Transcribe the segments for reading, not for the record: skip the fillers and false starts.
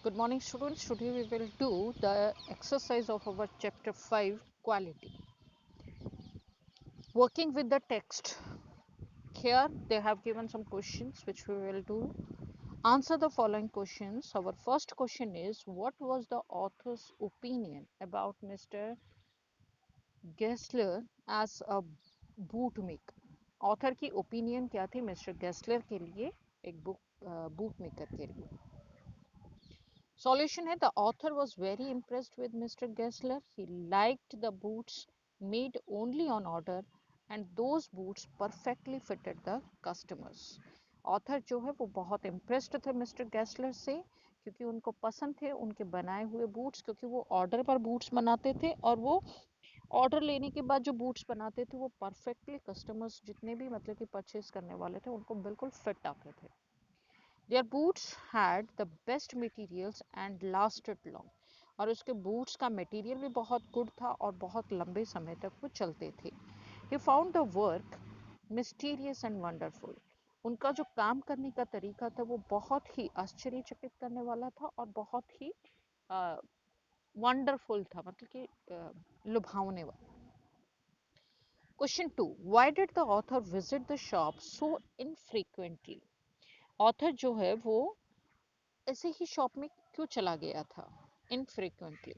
Good morning, students. Today we will do the exercise of our chapter 5 quality. Working with the text. Here they have given some questions which we will do. Answer the following questions. Our first question is, what was the author's opinion about Mr. Gessler as a bootmaker? Author की opinion क्या थी mister Gessler के लिए एक boot maker के लिए? Solution है, the author was very impressed with Mr. Gessler. He liked the boots made only on order and those boots perfectly fitted the customers. Author जो है वो बहुत इम्प्रेस्ड थे मिस्टर गैसलर से क्योंकि उनको पसंद थे उनके बनाए हुए बूट्स, क्योंकि वो ऑर्डर पर बूट्स बनाते थे और वो ऑर्डर लेने के बाद जो बूट्स बनाते थे वो परफेक्टली कस्टमर्स जितने भी मतलब कि परचेज करने वाले थे उनको बिल्कुल फिट आते थे. Their boots had the best materials and lasted long. और उसके बूट्स का मटेरियल भी बहुत गुड था और बहुत लंबे समय तक वो चलते थे. He found the work mysterious and wonderful. उनका जो काम करने का तरीका था वो बहुत ही आश्चर्यचकित करने वाला था और बहुत ही वंडरफुल था, मतलब कि लुभावने वाला. Question 2. Why did the author visit the shop so infrequently? Author जो है वो ऐसे ही शॉप में क्यों चला गया था infrequently?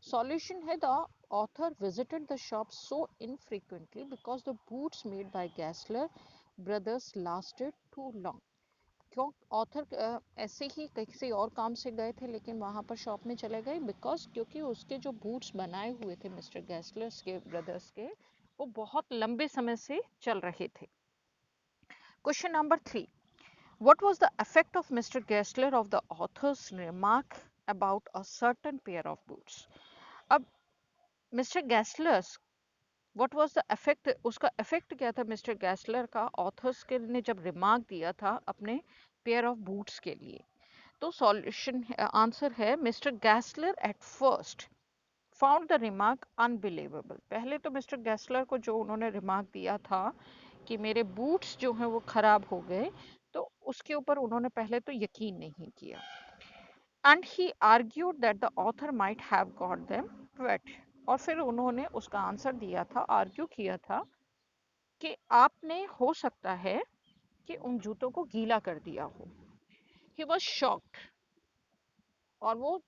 Solution है, the author visited the shop so infrequently because the boots made by Gessler brothers lasted too long. क्यों ऑथर ऐसे ही किसी और काम से गए थे लेकिन वहाँ पर शॉप में चले गए? बिकॉज क्योंकि उसके जो बूट्स बनाए हुए थे मिस्टर गैसलर्स के ब्रदर्स के वो बहुत लंबे समय से चल रहे थे. Question number 3. What was the effect of Mr. Gessler of the author's remark about a certain pair of boots? अब mister Gessler's what was the effect, उसका इफेक्ट क्या था मिस्टर गैसलर का ऑथर्स के ने जब रिमार्क दिया था अपने पेयर ऑफ बूट्स के लिए? तो सॉल्यूशन आंसर है, mister Gessler at first found the remark unbelievable. पहले तो मिस्टर गैसलर को जो उन्होंने रिमार्क दिया था कि मेरे बूट्स जो हैं वो खराब हो गए, तो उसके ऊपर उन्होंने पहले तो यकीन नहीं किया. And he argued that the author might have got them wet. और फिर उन्होंने उसका आंसर दिया था, आर्ग्यू किया था कि आपने हो सकता है कि उन जूतों को गीला कर दिया हो. ही वॉज शॉक्ड और वो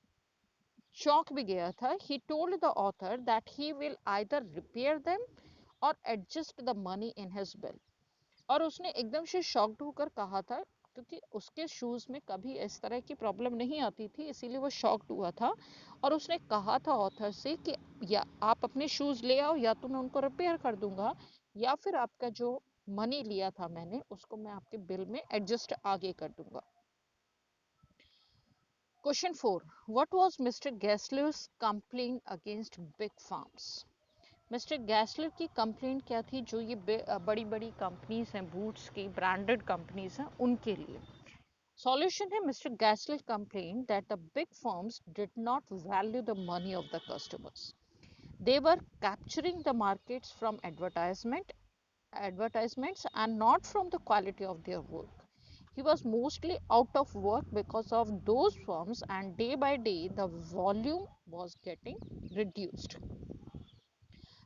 चौंक भी गया था. He told the author that he will either repair them or adjust the money in his bill. और उसने एकदम से शॉक्ड होकर कहा था क्योंकि उसके शूज़ में कभी इस तरह की प्रॉब्लम नहीं आती थी, इसीलिए वो शॉक्ड हुआ था. और उसने कहा था ऑथर से कि या आप अपने शूज़ ले आओ या तो मैं उनको रिपेयर कर दूंगा या फिर आपका जो मनी लिया था मैंने उसको मैं आपके बिल में एडजस्ट आगे कर दूंगा. Question 4. What was mister Gessler's complain against big firms? Mister Gessler की कंप्लेंट क्या थी जो ये बड़ी बड़ी कंपनीज हैं, बूट्स की ब्रांडेड कंपनीज हैं उनके लिए? सॉल्यूशन है, mister Gessler complain that the big firms did not value the money of the customers. They were capturing the markets from advertisements and not from the quality of their work. He was mostly out of work because of those firms and day by day the volume was getting reduced.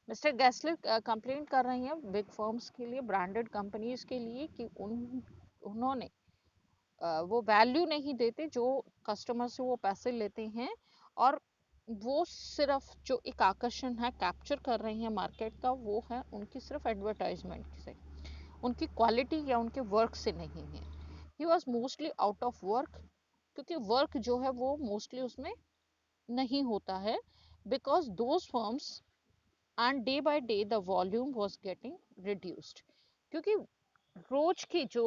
Mister Gessler complaint कर रही हैं big firms के लिए, branded companies के लिए कि उन्होंने वो वैल्यू नहीं देते जो कस्टमर से वो पैसे लेते हैं और वो सिर्फ जो एक आकर्षण है कैप्चर कर रही हैं मार्केट का वो है उनकी सिर्फ एडवर्टाइजमेंट से, उनकी क्वालिटी या उनके वर्क से नहीं है. He was mostly out of work क्योंकि वर्क जो है वो मोस्टली उसमें नहीं होता है because those firms and day by day the volume was getting reduced. क्योंकि रोज की जो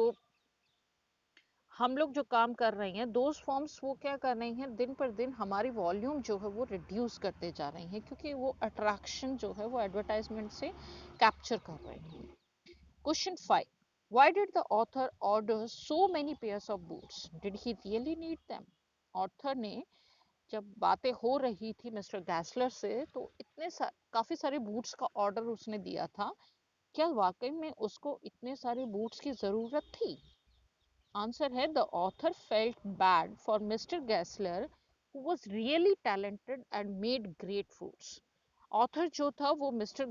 हम लोग जो काम कर रहे हैं दोज फॉर्म्स वो क्या कर रही हैं, दिन पर दिन हमारी वॉल्यूम जो है वो रिड्यूस करते जा रही हैं क्योंकि वो अट्रैक्शन जो है वो एडवर्टाइजमेंट से कैप्चर कर रहे हैं. Question 5. Why did the author order so many pairs of boots? Did he really need them? Author ने जब बातें हो रही थी मिस्टर गैसलर से तो काफी सारे बूट्स का ऑर्डर उसने दिया था. क्या वाकई में उसको इतने सारे बूट्स की जरूरत थी? आंसर है, the author felt bad for mister Gessler who was really talented and made great foods. Author जो था वो मिस्टर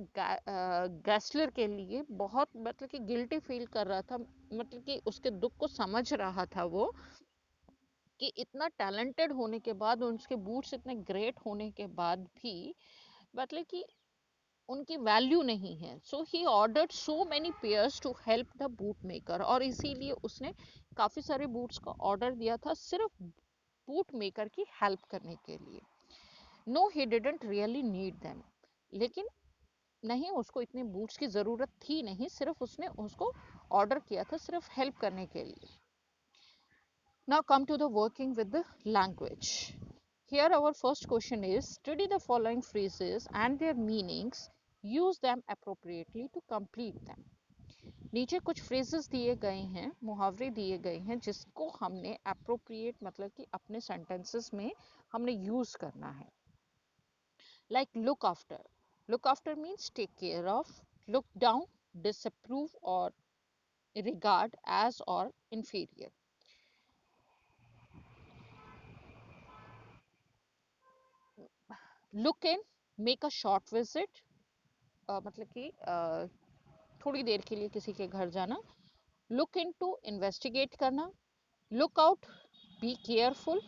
गैस्लर के लिए बहुत मतलब कि गिल्टी फील कर रहा था, मतलब कि उसके दुख को समझ रहा था वो, कि इतना टैलेंटेड होने के बाद, उसके बूट्स इतने ग्रेट होने के बाद भी मतलब कि उनकी वैल्यू नहीं है. So he ordered so many pairs to help the boot maker, और इसीलिए उसने काफ़ी सारे बूट्स का ऑर्डर दिया था सिर्फ बूट मेकर की हेल्प करने के लिए. No he didn't really need them, लेकिन नहीं, उसको इतने बूट्स की ज़रूरत थी नहीं, सिर्फ उसने उसको ऑर्डर किया था सिर्फ हेल्प करने के लिए. Now come to the working with the language. Here our first question is, study the following phrases and their meanings, use them appropriately to complete them. नीचे कुछ phrases दिए गए हैं, मुहावरे दिए गए हैं, जिसको हमने appropriate मतलब कि अपने sentences में हमने use करना है. Like look after. Look after means take care of. Look down, disapprove or regard as or inferior. Look in, make a short visit. मतलब कि थोड़ी देर के लिए किसी के घर जाना. Look into, investigate करना. Look out, be careful.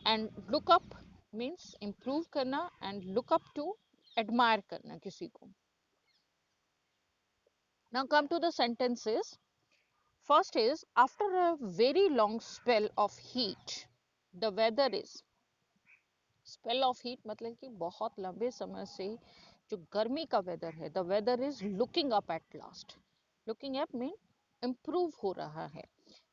And look up means improve करना, and look up to, admire करना किसी को. Now come to the sentences. First is, after a very long spell of heat, the weather is. Spell of heat मतलब कि बहुत लंबे समय से जो गर्मी का वेदर है, the weather is looking up at last. Looking up mean improve हो रहा है.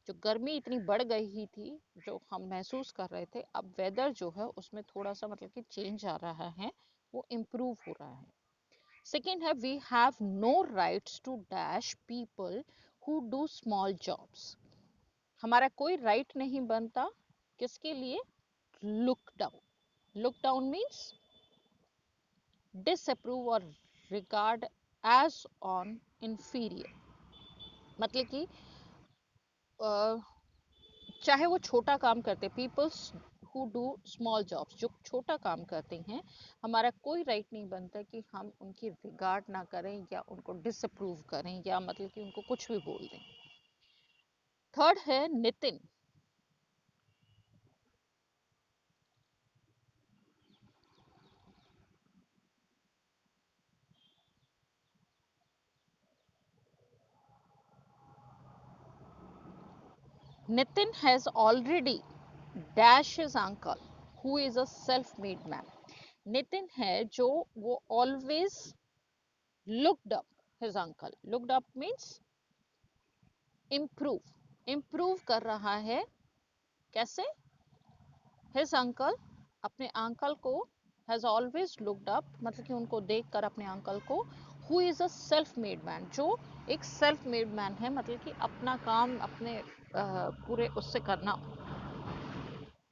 जो गर्मी इतनी बढ़ गई थी जो हम महसूस कर रहे थे, अब वेदर जो है उसमें थोड़ा सा मतलब कि चेंज आ रहा है, वो इम्प्रूव हो रहा है. सेकेंड है, we have no rights to dash people who do small jobs. हमारा कोई राइट नहीं बनता किसके लिए? Look down. Look down means disapprove or regard as on inferior. मतलब कि चाहे वो छोटा काम करते, peoples who do small jobs, जो छोटा काम करते हैं, हमारा कोई राइट नहीं बनता कि हम उनकी रिगार्ड ना करें या उनको डिसअप्रूव करें या मतलब कि उनको कुछ भी बोल दें. थर्ड है Nitin. Nitin has already dashed his uncle, who is a self-made man. Nitin है जो वो always looked up his uncle. Looked up means improve. Improve कर रहा है कैसे? His uncle, अपने अंकल को, has always looked up मतलब कि उनको देखकर अपने अंकल को, who is a self-made man, जो एक self-made man है, मतलब कि अपना काम अपने पूरे उससे करना,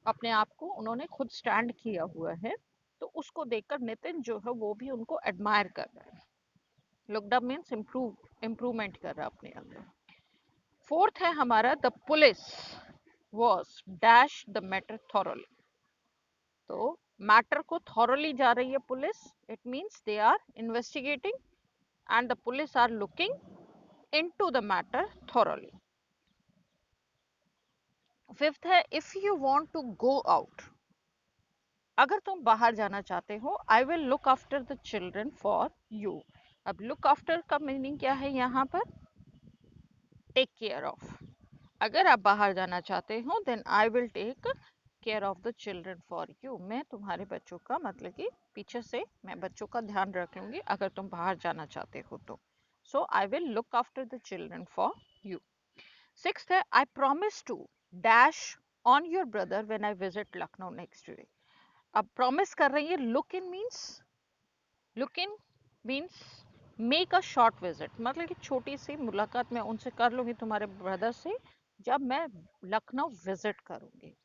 अपने आप को उन्होंने खुद स्टैंड किया हुआ है, तो उसको देखकर नितिन जो है वो भी उनको एडमायर कर रहा है. लुक्ड अप मीन्स इम्प्रूवमेंट कर रहा है अपने अंदर. फोर्थ है हमारा, the police was dash the matter thoroughly. तो मैटर को थॉरली जा रही है police, it means they are investigating and the police are looking into the matter thoroughly. Fifth है, if you want to go out, अगर तुम बाहर जाना चाहते हो, I will look after the children for you. अब लुक आफ्टर का meaning क्या है यहाँ पर? Take care of. अगर आप बाहर जाना चाहते हो, then I will take care of the children for you. मैं तुम्हारे बच्चों का मतलब कि पीछे से मैं बच्चों का ध्यान रखूंगी अगर तुम बाहर जाना चाहते हो तो. So I will look after the children for you. Sixth है, I promise to dash on your brother when I visit Lucknow next week. अब प्रॉमिस कर रही है. Look in means make a short visit, मतलब कि छोटी सी मुलाकात मैं उनसे कर लूंगी तुम्हारे ब्रदर से जब मैं लखनऊ विजिट करूंगी.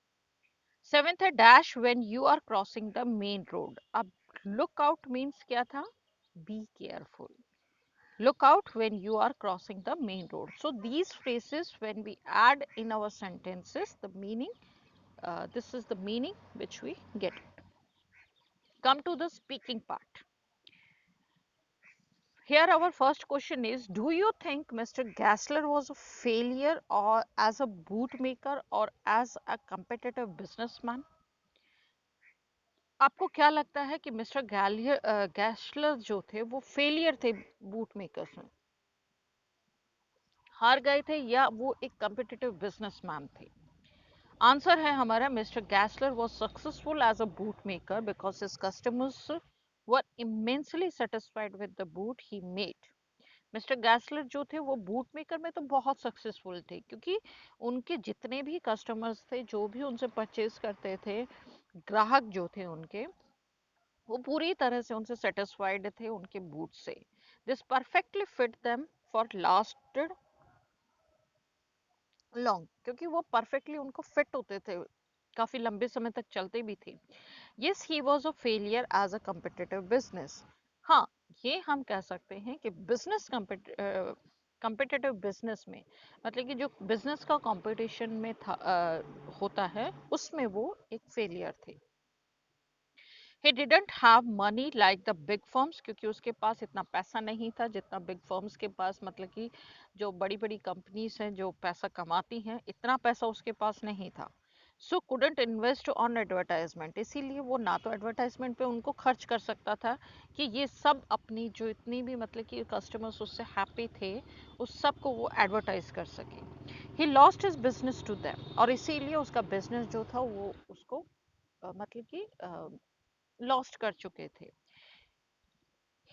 सेवेंथ है, dash when you are crossing the main road. अब लुक आउट मीन्स क्या था? Be careful. Look out when you are crossing the main road. So these phrases, when we add in our sentences, the meaning this is the meaning which we get. Come to the speaking part. Here our first question is, do you think Mr. Gassler was a failure or as a bootmaker or as a competitive businessman? आपको क्या लगता है कि mister Gessler जो थे वो failure थे boot makers में, हार गए थे, या वो एक कम्पिटिटिव बिजनेसमैन थे? आंसर है हमारा, Mister Gessler was successful as a boot maker because his customers were immensely satisfied with the boot he made. Mister Gessler जो थे वो बूट मेकर में तो बहुत सक्सेसफुल थे, क्योंकि उनके जितने भी कस्टमर्स थे, जो भी उनसे परचेज करते थे, ग्राहक जो थे उनके, वो पूरी तरह से उनसे सेटिस्फाइड थे उनके बूट से। This perfectly fit them for lasted long, क्योंकि वो परफेक्टली उनको फिट होते थे, काफी लंबे समय तक चलते भी थे। Yes, he was a failure as a competitive business. हाँ, ये हम कह सकते हैं कि बिजनेस कम्पिटिटिव बिजनेस में, मतलब कि जो बिजनेस का कंपटीशन में था होता है, उसमें वो एक फेलियर थे। He didn't have money like the big firms, क्योंकि उसके पास इतना पैसा नहीं था जितना बिग फर्म्स के पास, मतलब कि जो बड़ी बड़ी कंपनीज हैं जो पैसा कमाती हैं, इतना पैसा उसके पास नहीं था। सो कुडंट इन्वेस्ट ऑन एडवर्टाइजमेंट, इसीलिए वो ना तो एडवर्टाइजमेंट पे उनको खर्च कर सकता था कि ये सब अपनी जो इतनी भी, मतलब कि कस्टमर्स उससे हैप्पी थे, उस सब को वो एडवर्टाइज कर सके। He lost his business to them, और इसीलिए उसका बिजनेस जो था वो उसको मतलब कि लॉस्ट कर चुके थे।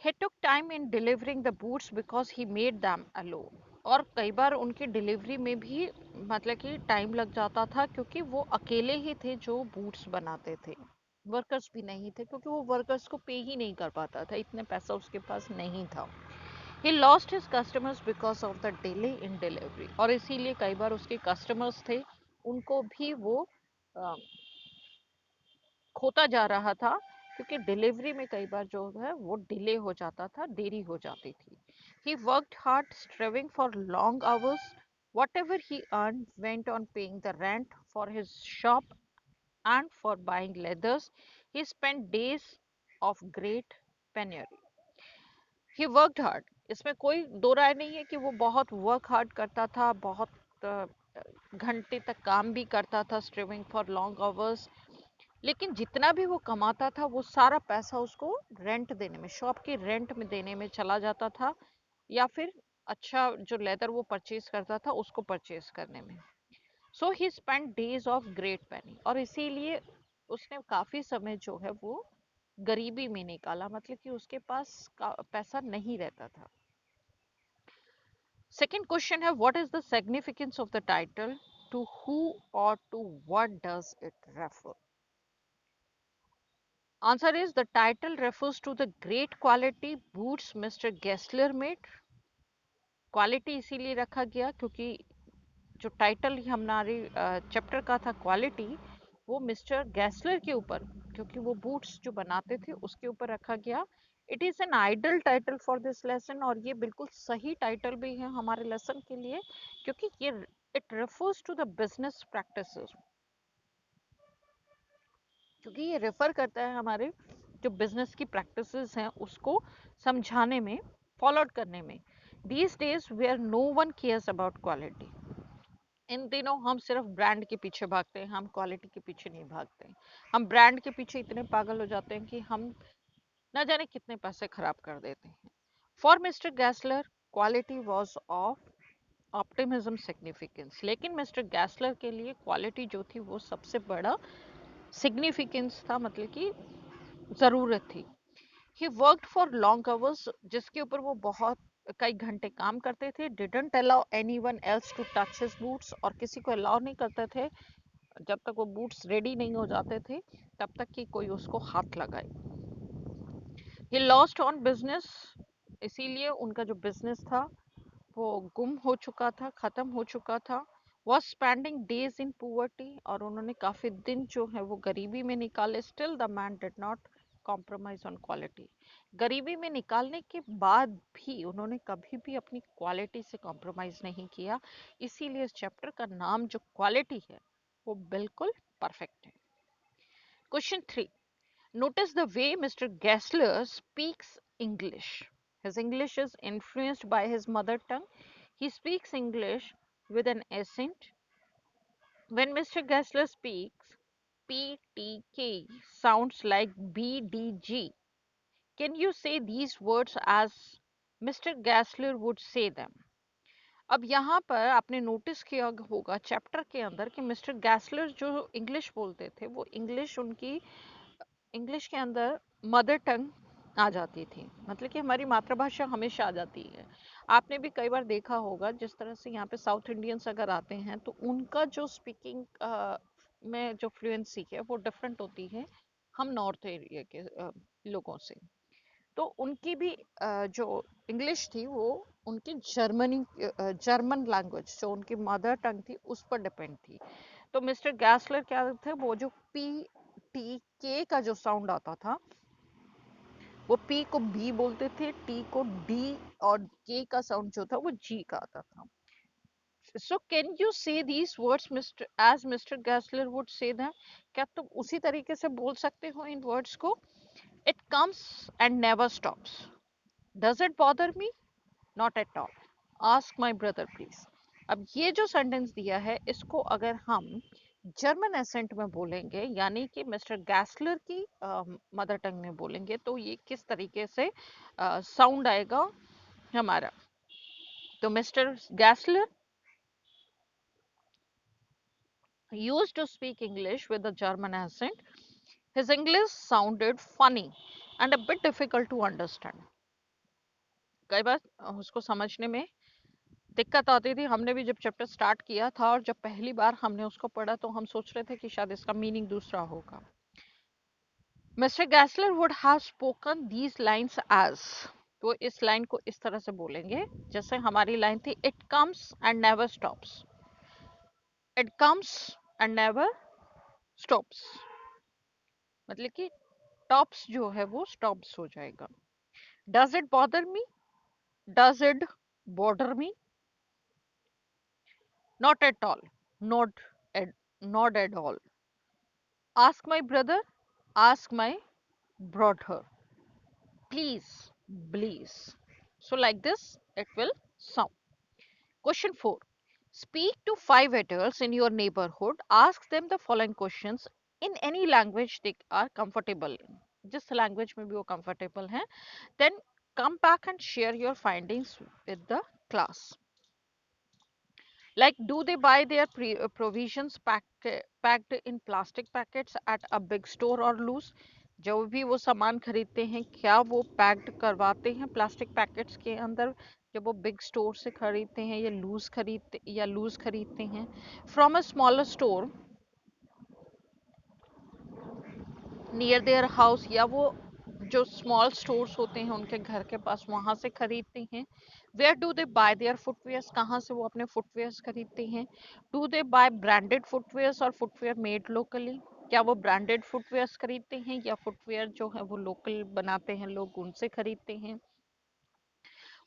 He took time in delivering the boots because he made them alone, और कई बार उनकी डिलीवरी में भी मतलब कि टाइम लग जाता था, क्योंकि वो अकेले ही थे जो बूट्स बनाते थे, वर्कर्स भी नहीं थे, क्योंकि वो वर्कर्स को पे ही नहीं कर पाता था, इतने पैसा उसके पास नहीं था। He lost his customers because of the delay in delivery, और इसीलिए कई बार उसके कस्टमर्स थे, उनको भी वो अ, खोता जा रहा था, क्योंकि डिलीवरी में कई बार जो है वो डिले हो जाता था, देरी हो जाती थी। He worked hard, striving for long hours, whatever he earned went on paying the rent for his shop and for buying leathers. He spent days of great penury. He worked hard, इसमें कोई दो राय नहीं है कि वो बहुत work hard करता था, बहुत घंटे तक काम भी करता था, स्ट्रीविंग फॉर लॉन्ग आवर्स, लेकिन जितना भी वो कमाता था वो सारा पैसा उसको रेंट देने में, शॉप की रेंट में देने में चला जाता था, या फिर अच्छा जो लेदर वो परचेज करता था उसको परचेज करने में। So he spend days of great panning, और इसीलिए उसने काफी समय जो है वो गरीबी में निकाला, मतलब कि उसके पास पैसा नहीं रहता था। सेकेंड क्वेश्चन है, what is the significance of the title, to who or to what does it refer? Answer is, the title refers to the great quality boots Mr. Gessler made. Quality इसीलिए रखा गया क्योंकि जो title हमारे chapter का था quality, वो mister Gessler के ऊपर, क्योंकि वो बूट्स जो बनाते थे उसके ऊपर रखा गया। It is an ideal title for this lesson, और ये बिल्कुल सही टाइटल भी है हमारे लेसन के लिए, क्योंकि ये it refers to the business practices, क्योंकि ये रेफर करता है हमारे जो बिजनेस की प्रैक्टिसेस हैं उसको समझाने में, फॉलो करने में। These days where no one cares about quality, इन दिनों हम सिर्फ ब्रांड के पीछे भागते हैं, हम क्वालिटी के पीछे नहीं भागते हैं। हम ब्रांड के पीछे इतने पागल हो जाते हैं कि हम न जाने कितने पैसे खराब कर देते हैं। For mister Gessler quality was of optimism significance, लेकिन मिस्टर गैसलर के लिए क्वालिटी जो थी वो सबसे बड़ा सिग्निफिकेंस था, मतलब कि ज़रूरत थी। He worked for long hours, जिसके ऊपर वो बहुत कई घंटे काम करते थे। Didn't allow anyone else to touch his boots, और किसी को अलाउ नहीं करते थे जब तक वो बूट्स रेडी नहीं हो जाते थे तब तक कि कोई उसको हाथ लगाए। ही लॉस्ट ऑन बिजनेस, इसीलिए उनका जो बिजनेस था वो गुम हो चुका था, खत्म हो चुका था। Was spending days in poverty, और उन्होंने काफी दिन जो है वो गरीबी में निकाले। Still the man did not compromise on quality, गरीबी में निकालने के बाद भी उन्होंने कभी भी अपनी क्वालिटी से कॉम्प्रोमाइज नहीं किया। इसीलिए इस चैप्टर का नाम जो क्वालिटी है वो बिल्कुल परफेक्ट है। Question 3, notice the way Mr. Gessler speaks English. His English is influenced by his mother tongue. He speaks English with an accent. When Mr. Gessler speaks, PTK sounds like BDG. Can you say these words as Mr. Gessler would say them? अब यहाँ पर आपने notice किया होगा chapter के अंदर कि mister Gessler जो इंग्लिश बोलते थे वो इंग्लिश उनकी इंग्लिश के अंदर मदर टंग आ जाती थी, मतलब कि हमारी मातृभाषा हमेशा आ जाती है। आपने भी कई बार देखा होगा जिस तरह से यहाँ पे साउथ इंडियंस अगर आते हैं तो उनका जो स्पीकिंग में जो फ्लुएंसी है वो डिफरेंट होती है हम नॉर्थ एरिया के लोगों से। तो उनकी भी जो इंग्लिश थी वो उनकी जर्मन लैंग्वेज जो उनकी मदर टंग थी उस पर डिपेंड थी। तो मिस्टर गैसलर क्या थे, वो जो पी टी के का जो साउंड आता था वो पी को बी बोलते थे, टी को डी, और के का साउंड जो था वो जी का आता था। So can you say these words Mister as Mister Gessler would say them? क्या तुम उसी तरीके से बोल सकते हो इन वर्ड्स को? It comes and never stops. Does it bother me? Not at all. Ask my brother please. अब ये जो सेंटेंस दिया है इसको अगर हम जर्मन एसेंट में बोलेंगे यानी कि मिस्टर गैसलर की मदर टंग में बोलेंगे तो ये किस तरीके से साउंड आएगा हमारा? तो mister गैसलर used to speak English with a German accent. His English sounded funny and a bit difficult to understand. कई बार उसको समझने में दिक्कत आती थी। हमने भी जब चैप्टर स्टार्ट किया था और जब पहली बार हमने उसको पढ़ा तो हम सोच रहे थे कि शायद इसका मीनिंग दूसरा होगा। Mister Gessler would have spoken these lines as, तो इस लाइन को इस तरह से बोलेंगे जैसे हमारी लाइन थी, it comes and never stops. It comes and never stops मतलब कि टॉप्स जो है वो स्टॉप्स हो जाएगा। Does it bother me? Does it border me? Not at all. Not at not at all. Ask my brother. Ask my broader. Please, please. So like this, it will sound. Question 4. Speak to 5 adults in your neighborhood. Ask them the following questions in any language they are comfortable in. जिस language में भी वो comfortable हैं. Then come back and share your findings with the class. Like, do they buy their provisions packed in plastic packets at a big store or loose? जो भी वो सामान खरीदते हैं क्या वो पैक्ड करवाते हैं प्लास्टिक पैकेट्स के अंदर जब वो बिग स्टोर से खरीदते हैं या लूज खरीदते हैं? From a smaller store near their house, या वो जो स्मॉल स्टोर्स होते हैं उनके घर के पास वहां से खरीदते हैं? Where do they buy their footwears, कहाँ से वो अपने फुटवेयर्स खरीदते हैं? Do they buy branded footwears और फुटवेयर मेड लोकली, क्या वो ब्रांडेड फुटवेयर्स खरीदते हैं या फुटवेयर जो है वो लोकल बनाते हैं लोग उनसे खरीदते हैं?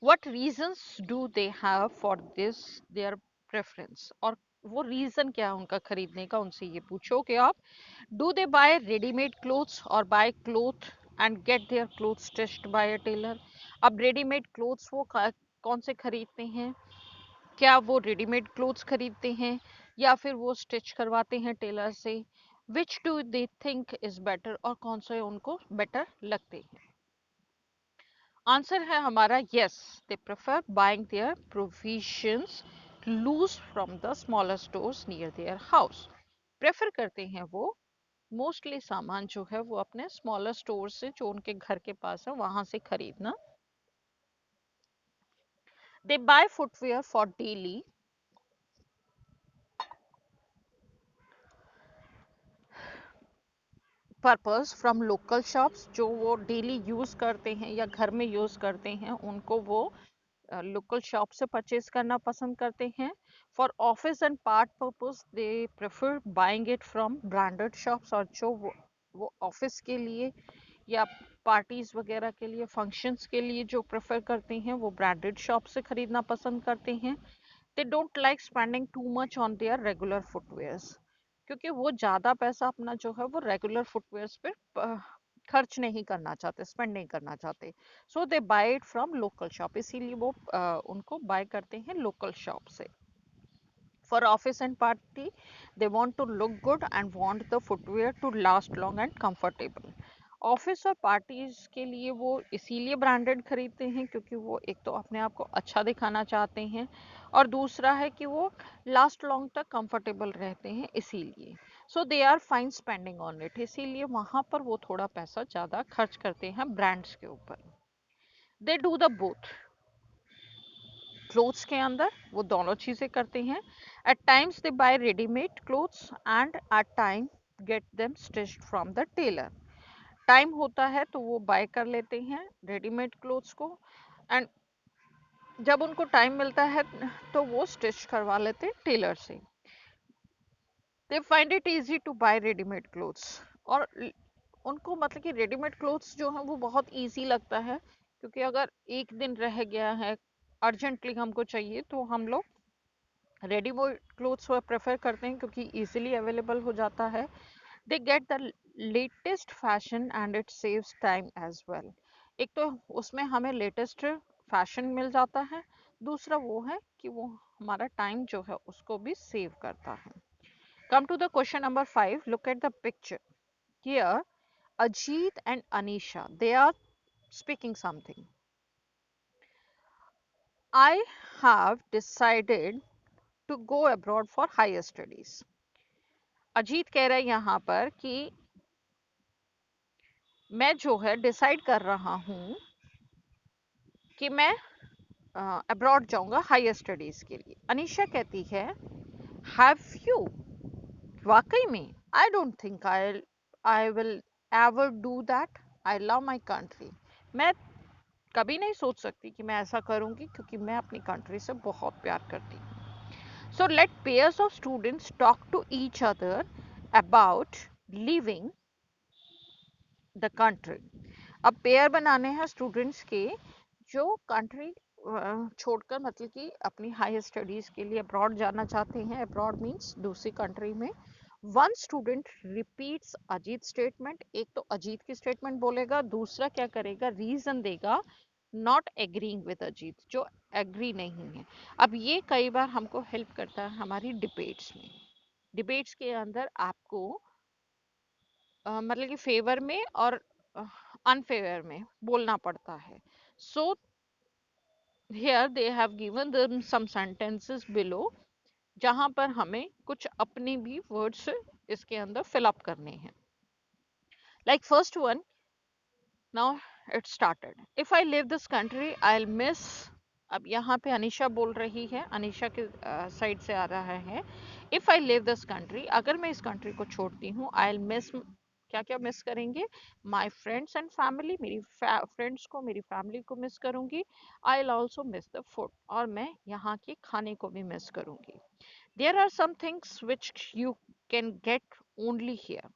what reasons do they have for this their preference, और वो रीजन क्या है उनका खरीदने का, उनसे ये पूछोगे आप। Do they buy readymade clothes or buy cloth and get their cloth stitched by a tailor? अब रेडीमेड क्लोथ्स वो कौन से खरीदते हैं? क्या वो रेडीमेड क्लोथ्स खरीदते हैं या फिर वो स्टिच करवाते हैं टेलर से? Which do they think is better, और कौन से उनको बेटर लगते हैं? आंसर है हमारा yes, they prefer buying their provisions loose from the smaller stores near their house. Prefer करते हैं वो मोस्टली सामान जो है वो अपने स्मॉलर स्टोर से जो उनके घर के पास है वहां से खरीदना। They buy footwear for daily purpose from local shops, जो वो डेली यूज करते हैं या घर में यूज करते हैं उनको वो लोकल शॉप से परचेज करना पसंद करते हैं। For office and part purpose they prefer buying it from branded shops, और जो वो ऑफिस के लिए या पार्टीज वगैरह के लिए फंक्शंस के लिए जो प्रेफर करते हैं वो ब्रांडेड शॉप से खरीदना पसंद करते हैं। They don't like spending too much on their regular footwears, क्योंकि वो ज़्यादा पैसा अपना जो है वो रेगुलर फुटवेयर्स पे खर्च नहीं करना चाहते, स्पेंड नहीं करना चाहते। So they buy it from local shop, इसीलिए वो उनको बाय करते हैं लोकल शॉप से। For office and party, they want to look good and want the footwear to last long and comfortable. Office और पार्टीज के लिए वो इसीलिए ब्रांडेड खरीदते हैं क्योंकि वो एक तो अपने आप को अच्छा दिखाना चाहते हैं, और दूसरा है कि वो लास्ट लॉन्ग तक कंफर्टेबल रहते हैं इसीलिए। So they are fine spending on it, इसीलिए वहाँ पर वो थोड़ा पैसा ज़्यादा खर्च करते हैं ब्रांड्स के ऊपर। They do the both, clothes के अंदर वो दोनों चीजें करते हैं। At times they buy readymade clothes and at time get them stitched from the tailor. Time होता है तो वो बाय कर लेते हैं रेडीमेड क्लोथ्स को, एंड जब उनको टाइम मिलता है तो वो स्टिच करवा लेते हैं टेलर से। They find it easy to buy readymade clothes, और उनको मतलब कि रेडीमेड क्लोथ्स जो है वो बहुत इजी लगता है, क्योंकि अगर एक दिन रह गया है, अर्जेंटली हमको चाहिए, तो हम लोग रेडीमेड क्लोथ्स प्रेफर करते हैं क्योंकि इजीली अवेलेबल हो जाता है। They get the latest fashion and it saves time as well. एक तो उसमें हमें लेटेस्ट फैशन मिल जाता है, दूसरा वो है कि वो हमारा टाइम जो है उसको भी सेव करता है। Come to the question number 5, look at the picture here. Ajit and Anisha, they are speaking something. I have decided to go abroad for higher studies. Ajit कह रहा है यहाँ पर कि मैं जो है डिसाइड कर रहा हूँ कि मैं अब्रॉड जाऊंगा हायर स्टडीज के लिए। अनीशा कहती है, हैव यू, वाकई में? I don't think I will ever do that. I love my country. मैं कभी नहीं सोच सकती कि मैं ऐसा करूंगी, क्योंकि मैं अपनी कंट्री से बहुत प्यार करती हूँ। So let pairs of students talk to each other about leaving the country. अब पेयर बनाने हैं स्टूडेंट्स के जो कंट्री छोड़कर, मतलब कि अपनी हायर स्टडीज के लिए अब्रॉड जाना चाहते हैं। अब्रॉड मीन्स दूसरी कंट्री में। One student repeats Ajit statement. एक तो अजीत की स्टेटमेंट बोलेगा, दूसरा क्या करेगा, रीजन देगा नॉट एग्रीइंग विद अजीत, जो एग्री नहीं है। अब ये कई बार हमको हेल्प करता है हमारी डिबेट्स में। डिबेट्स के अंदर आपको मतलब कि फेवर में और अनफेवर में बोलना पड़ता है। So here they have given them some sentences below, जहां पर हमें कुछ अपने भी वर्ड्स इसके अंदर फिल अप करने हैं। Like first one, now it started, if I live this country I will miss. अब यहाँ पे अनीशा बोल रही है, अनीशा के साइड से आ रहा है। If I live this country, अगर मैं इस कंट्री को छोड़ती हूँ, आई विल मिस, क्या क्या मिस करेंगे, माई फ्रेंड्स एंड फैमिली, मेरी फ्रेंड्स को, मेरी फैमिली को मिस करूंगी। I will also miss the food, और मैं यहाँ के खाने को भी मिस करूंगी। There are some things which you can get only here.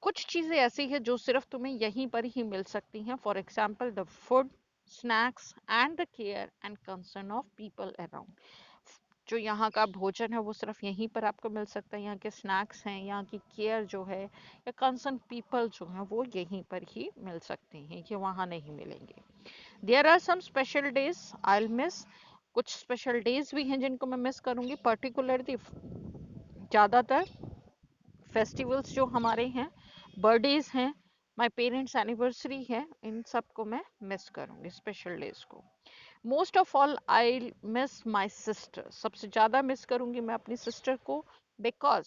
कुछ चीजें ऐसी है जो सिर्फ तुम्हें यहीं पर ही मिल सकती हैं। For example the food, snacks and the care and concern of people around. जो यहाँ का भोजन है वो सिर्फ यहीं पर आपको मिल सकता है। यहाँ के स्नैक्स हैं, यहाँ की केयर जो है, या कंसर्न पीपल जो है, वो यहीं पर ही मिल सकते हैं, ये वहाँ नहीं मिलेंगे। There are some special days I will miss. कुछ स्पेशल डेज भी हैं जिनको मैं मिस करूंगी, पर्टिकुलरली ज़्यादातर फेस्टिवल्स जो हमारे हैं, बर्थडेज हैं, माय पेरेंट्स एनिवर्सरी है, इन सब को मैं मिस करूंगी, स्पेशल डेज को। Most of all I miss my sister, सबसे ज़्यादा मिस करूंगी मैं अपनी सिस्टर को, because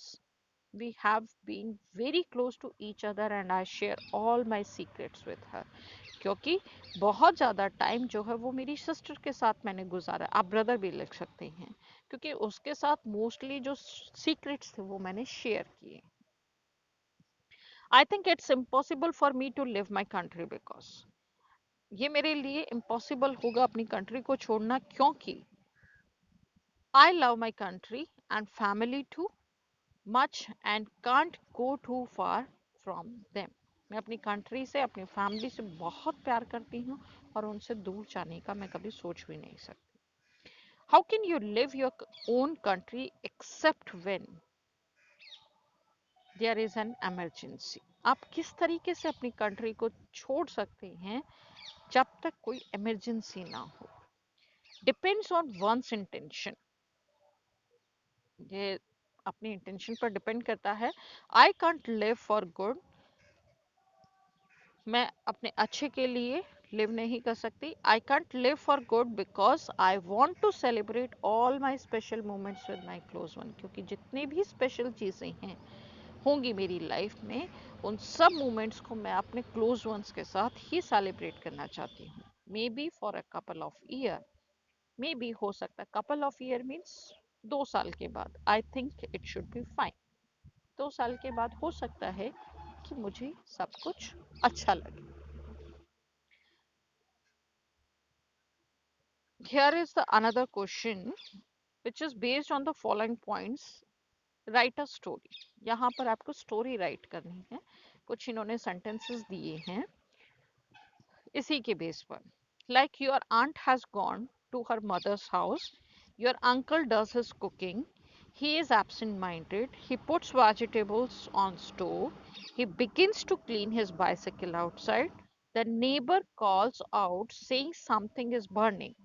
we have been very close to each other and I share all my secrets with her। क्योंकि बहुत ज़्यादा टाइम जो है वो मेरी सिस्टर के साथ मैंने गुजारा, आप ब्रदर भी लिख सकते हैं, क्योंकि उसके साथ मोस्टली जो सीक्रेट्स थे वो मैंने शेयर किए। I think it's impossible for me to leave my country, because ये मेरे लिए इम्पॉसिबल होगा अपनी कंट्री को छोड़ना, क्योंकि I love my country and family too much and can't go too far from them. मैं अपनी कंट्री से, अपनी फैमिली से बहुत प्यार करती हूँ, और उनसे दूर जाने का मैं कभी सोच भी नहीं सकती। How can you leave your own country except when there is an emergency. आप किस तरीके से अपनी कंट्री को छोड़ सकते हैं जब तक कोई इमरजेंसी ना हो? Depends on one's intention. ये अपनी इंटेंशन पर डिपेंड करता है। I can't leave for good, मैं अपने अच्छे के लिए लिव नहीं कर सकती। I can't leave for good because I want to celebrate all my special moments with my close one. क्योंकि जितनी भी स्पेशल चीज़ें हैं होंगी मेरी लाइफ में, उन सब मोमेंट्स को मैं अपने क्लोज वंस के साथ ही सेलिब्रेट करना चाहती हूँ। May be for a couple of year, may be हो सकता है कपल ऑफ ईयर मीन्स 2 साल के बाद, I think it should be fine. 2 साल के बाद हो सकता है कि मुझे सब कुछ अच्छा लगे। Here is the another question which is based on the following points. Write a story. यहाँ पर आपको स्टोरी राइट करनी है। कुछ इन्होंने sentences दिए हैं इसी के बेस पर। Like your aunt has gone to her mother's house. Your uncle does his cooking. He is absent-minded. He puts vegetables on stove. He begins to clean his bicycle outside. The neighbor calls out saying something is burning.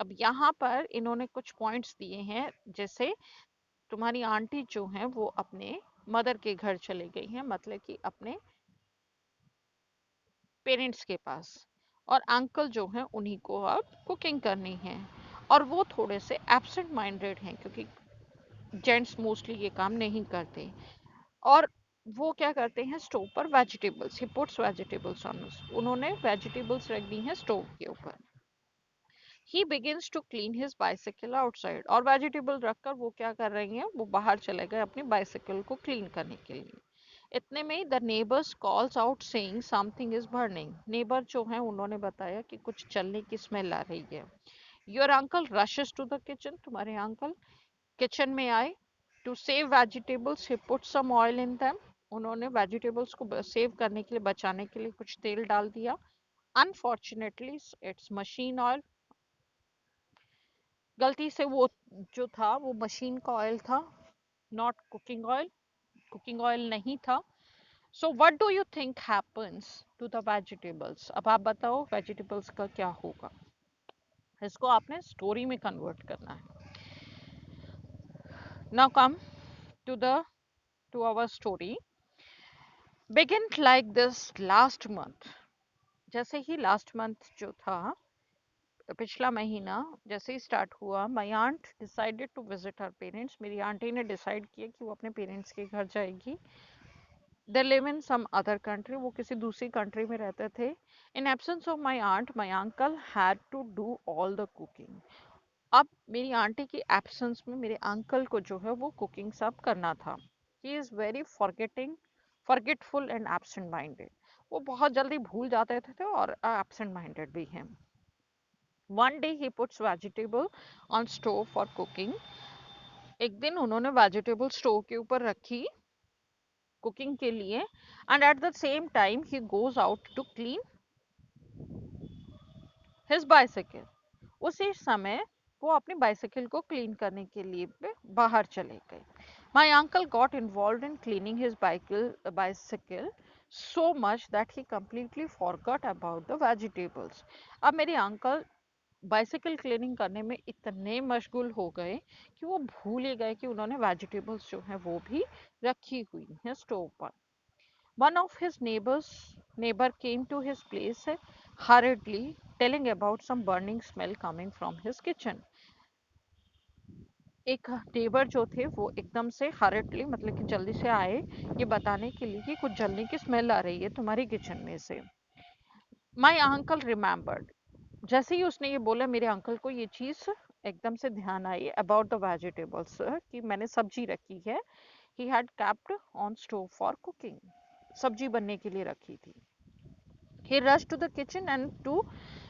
अब यहाँ पर इन्होंने कुछ points दिए हैं, जैसे तुम्हारी aunty जो है वो अपने मदर के घर चली गई हैं, मतलब कि अपने पेरेंट्स के पास, और अंकल जो हैं उन्हीं को अब कुकिंग करनी है, और वो थोड़े से एब्सेंट माइंडेड हैं क्योंकि जेंट्स मोस्टली ये काम नहीं करते। और वो क्या करते हैं, स्टोव पर vegetables, he puts vegetables on, उन्होंने वेजिटेबल्स रख दी हैं स्टोव के ऊपर। He begins to clean his bicycle outside, और वेजिटेबल रखकर वो क्या कर रही हैं, वो बाहर चले गए अपनी बाइसिकल को क्लीन करने के लिए। इतने में ही the neighbours calls out saying something is burning, neighbour जो है उन्होंने बताया कि कुछ जलने की स्मेल आ रही है। Your uncle rushes to the kitchen, तुम्हारे अंकल किचन में आए। To save vegetables he put some oil in them, उन्होंने वेजिटेबल्स को सेव करने के लिए, बचाने के लिए कुछ तेल डाल दिया। अनफॉर्चुनेटली इट्स मशीन ऑयल, गलती से वो जो था वो मशीन का ऑयल था, not cooking oil, cooking oil नहीं था। So what do you think happens to the vegetables? अब आप बताओ वेजिटेबल्स का क्या होगा, इसको आपने स्टोरी में कन्वर्ट करना है। Now come to the to our story. Begin like this last month, जैसे ही लास्ट मंथ जो था, पिछला महीना जैसे ही स्टार्ट हुआ, my aunt decided to visit her parents, मेरी आंटी ने डिसाइड किया कि वो अपने पेरेंट्स के घर जाएगी। They live in some other country, वो किसी दूसरी कंट्री में रहते थे। In absence of my aunt, my uncle had to do all the cooking. अब मेरी आंटी की एब्सेंस में मेरे अंकल को जो है वो कुकिंग सब करना था। He is very forgetting, forgetful and absent minded, वो बहुत जल्दी भूल जाते थे और एब्सेंट माइंडेड भी हैं। One day he puts vegetable on stove for cooking. एक दिन उन्होंने वेजिटेबल स्टोव के ऊपर रखी कुकिंग के लिए, and at the same time he goes out to clean his bicycle. उसी समय वो अपनी बाइसाइकिल को क्लीन करने के लिए बाहर चले गए। My uncle got involve in cleaning his bicycle so much that he completely forgot about the vegetables. अब मेरे अंकल बाइसाइकिल क्लीनिंग करने में इतने मशगूल हो गए कि वो भूल ही गए कि उन्होंने वेजिटेबल्स जो हैं वो भी रखी हुई हैं स्टोव पर। One of his neighbor came to his place hurriedly telling about some burning smell coming from his kitchen. एक नेबर जो थे वो एकदम से हर्रिडली, मतलब कि जल्दी से आए ये बताने के लिए कि कुछ जलने की स्मेल आ रही है तुम्हारी किचन में से। माई अंकल रिमेम्बर्ड, जैसे ही उसने ये बोला मेरे अंकल को ये चीज़ एकदम से ध्यान आई अबाउट द वेजिटेबल्स, कि मैंने सब्जी रखी है। He had kept on stove for cooking, सब्जी बनने के लिए रखी थी। He rush to the kitchen and to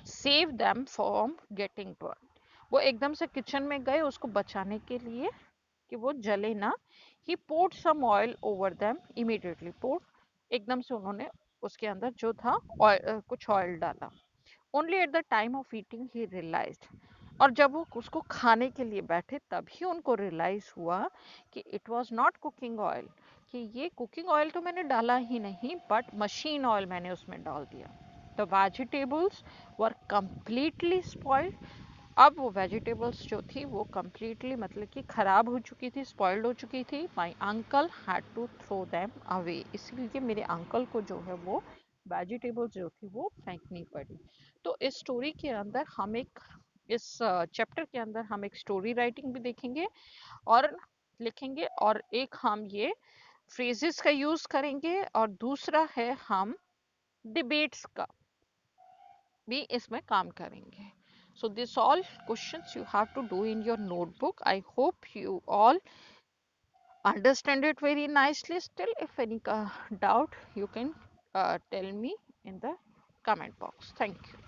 save them from getting burn, वो एकदम से किचन में गए उसको बचाने के लिए कि वो जले ना। He poured some oil over them immediately, poured एकदम से उन्होंने उसके अंदर जो था कुछ ऑयल डाला। Only at the time of eating he realised, और जब वो उसको खाने के लिए बैठे तभी उनको रियलाइज हुआ कि it was not cooking oil. कि ये कुकिंग ऑयल तो मैंने डाला ही नहीं, बट मशीन ऑयल मैंने उसमें डाल दिया। The vegetables were completely spoiled. अब वो वेजिटेबल्स जो थी वो कंप्लीटली मतलब कि ख़राब हो चुकी थी, स्पॉइल्ड हो चुकी थी। My uncle had to throw them away, इसलिए मेरे अंकल को जो है वो वेजिटेबल्स जो थी वो फेंकनी पड़ी। तो इस स्टोरी के अंदर हम एक, इस चैप्टर के अंदर हम एक स्टोरी राइटिंग भी देखेंगे और लिखेंगे, और एक हम ये फ्रेजेस का यूज करेंगे, और दूसरा है हम डिबेट्स का भी इसमें काम करेंगे। So this all questions you have to do in your notebook. I hope you all understand it very nicely. Still, if any doubt, you can tell me in the comment box. Thank you.